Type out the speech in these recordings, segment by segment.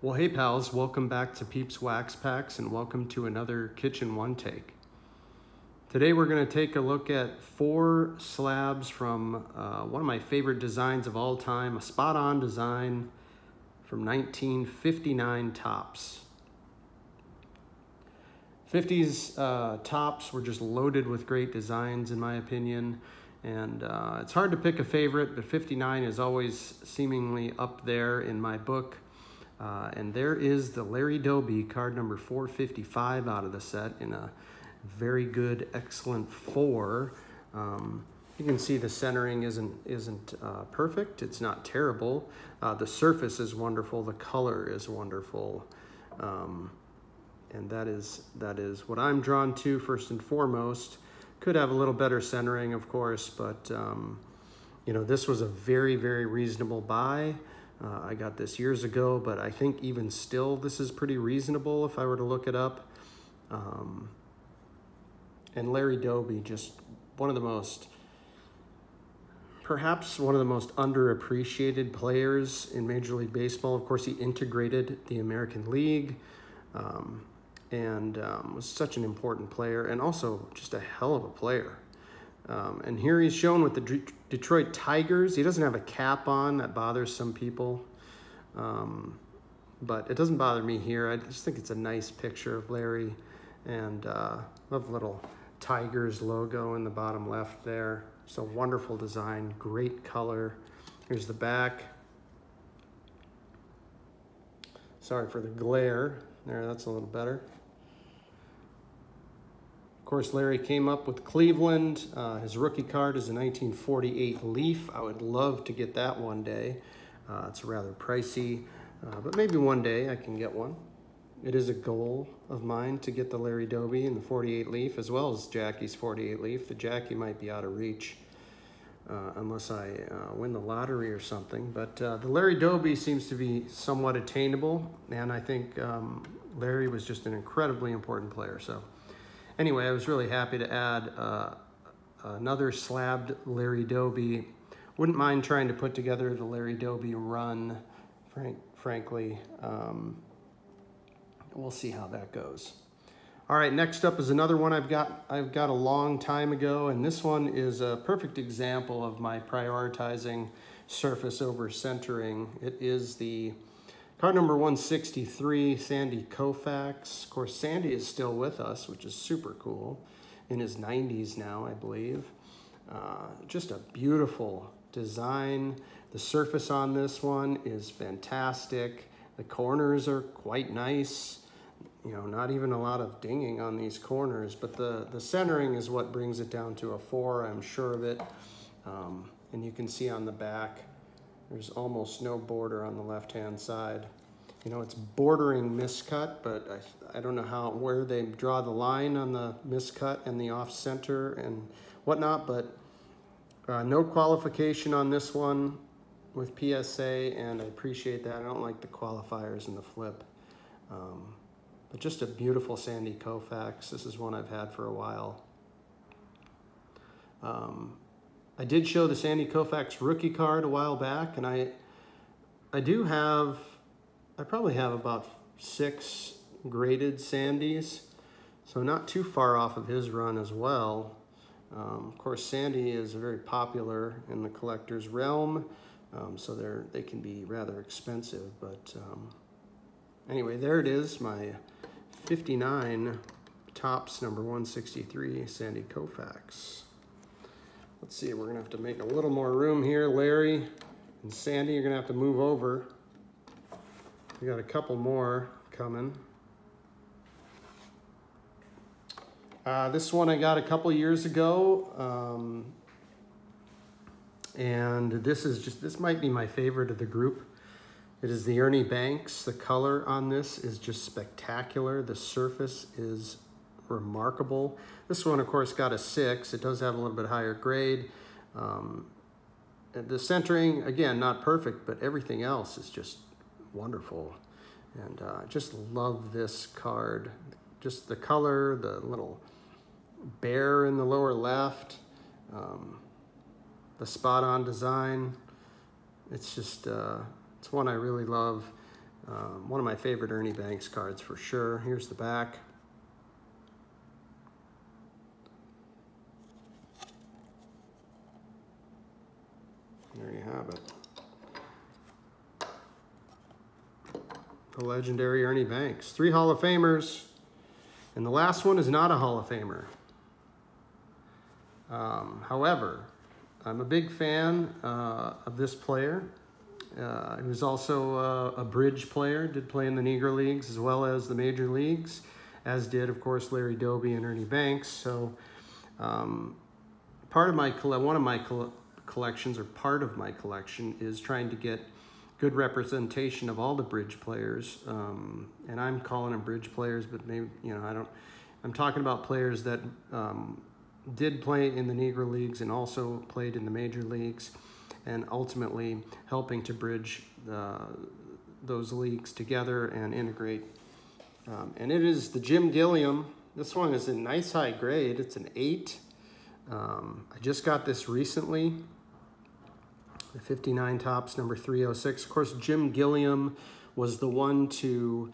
Well, hey pals, welcome back to Peeps Wax Packs and welcome to another Kitchen One Take. Today we're going to take a look at 4 slabs from one of my favorite designs of all time, a spot-on design from 1959 Topps. 50s Topps were just loaded with great designs in my opinion, and it's hard to pick a favorite, but 59 is always seemingly up there in my book. And there is the Larry Doby card number 455 out of the set in a very good, excellent 4. You can see the centering isn't perfect. It's not terrible. The surface is wonderful. The color is wonderful. And that is what I'm drawn to first and foremost. Could have a little better centering, of course, but you know, this was a very, very reasonable buy. I got this years ago, but I think even still this is pretty reasonable if I were to look it up. And Larry Doby, just perhaps one of the most underappreciated players in Major League Baseball. Of course, he integrated the American League and was such an important player and also just a hell of a player. And here he's shown with the Detroit Tigers. He doesn't have a cap on. That bothers some people. But it doesn't bother me here. I just think it's a nice picture of Larry. And love the little Tigers logo in the bottom left there. It's a wonderful design, great color. Here's the back. Sorry for the glare. There, that's a little better. Of course, Larry came up with Cleveland. His rookie card is a 1948 Leaf. I would love to get that one day. It's rather pricey, but maybe one day I can get one. It is a goal of mine to get the Larry Doby and the 48 Leaf, as well as Jackie's 48 Leaf. The Jackie might be out of reach unless I win the lottery or something. But the Larry Doby seems to be somewhat attainable, and I think Larry was just an incredibly important player. So anyway, I was really happy to add another slabbed Larry Doby. Wouldn't mind trying to put together the Larry Doby run, frankly. We'll see how that goes. All right, next up is another one I've got a long time ago, and this one is a perfect example of my prioritizing surface over centering. It is the card number 163, Sandy Koufax. Of course, Sandy is still with us, which is super cool. In his 90s now, I believe. Just a beautiful design. The surface on this one is fantastic. The corners are quite nice. You know, not even a lot of dinging on these corners, but the centering is what brings it down to a 4, I'm sure of it. And you can see on the back, there's almost no border on the left-hand side. You know, it's bordering miscut, but I don't know where they draw the line on the miscut and the off-center and whatnot, but no qualification on this one with PSA, and I appreciate that. I don't like the qualifiers and the flip. But just a beautiful Sandy Koufax. This is one I've had for a while. I did show the Sandy Koufax rookie card a while back, and I probably have about 6 graded Sandys, so not too far off of his run as well. Of course, Sandy is very popular in the collector's realm, so they can be rather expensive, but anyway, there it is, my 59 Topps number 163 Sandy Koufax. Let's see, we're gonna have to make a little more room here. Larry and Sandy, you're gonna have to move over. We got a couple more coming. This one I got a couple years ago, and this might be my favorite of the group. It is the Ernie Banks. The color on this is just spectacular. The surface is remarkable. This one, of course, got a 6. It does have a little bit higher grade. The centering, again, not perfect, but everything else is just wonderful. And I just love this card. Just the color, the little bear in the lower left, the spot-on design. It's just, it's one I really love. One of my favorite Ernie Banks cards for sure. Here's the back. There you have it. The legendary Ernie Banks. 3 Hall of Famers. And the last one is not a Hall of Famer. However, I'm a big fan of this player. He was also a bridge player, did play in the Negro Leagues as well as the Major Leagues, as did, of course, Larry Doby and Ernie Banks. So part of my collections, or part of my collection, is trying to get good representation of all the bridge players. And I'm calling them bridge players, but maybe, you know, I'm talking about players that did play in the Negro Leagues and also played in the Major Leagues, and ultimately helping to bridge those leagues together and integrate. And it is the Jim Gilliam. This one is a nice high grade. It's an 8. I just got this recently. The 59 Topps number 306. Of course, Jim Gilliam was the one to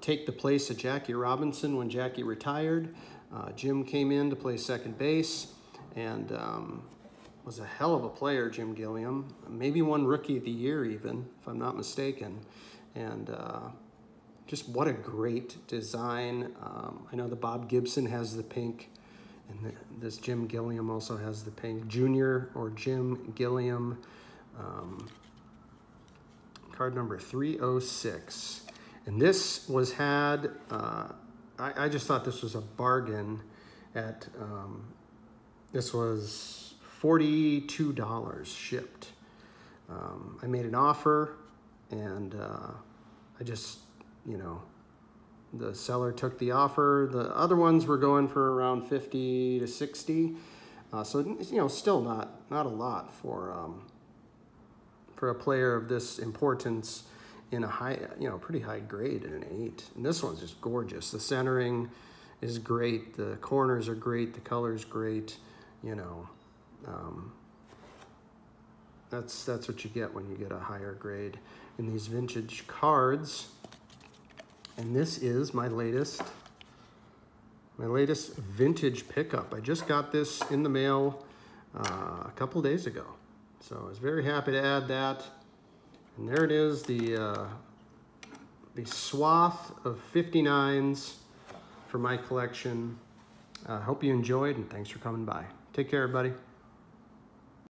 take the place of Jackie Robinson when Jackie retired. Jim came in to play second base, and was a hell of a player, Jim Gilliam. Maybe won Rookie of the Year even, if I'm not mistaken. And just what a great design. I know the Bob Gibson has the pink, and this Jim Gilliam also has the pink. Junior, or Jim Gilliam. Card number 306. And this was I just thought this was a bargain at, this was $42 shipped. I made an offer, and I just, you know, the seller took the offer. The other ones were going for around 50 to 60. So, you know, still not a lot for a player of this importance in a high, you know, pretty high grade in an 8. And this one's just gorgeous. The centering is great. The corners are great. The color's great. You know, that's what you get when you get a higher grade in these vintage cards. And this is my latest vintage pickup. I just got this in the mail a couple days ago. So I was very happy to add that. And there it is, the swath of 59s for my collection. I hope you enjoyed, and thanks for coming by. Take care, everybody.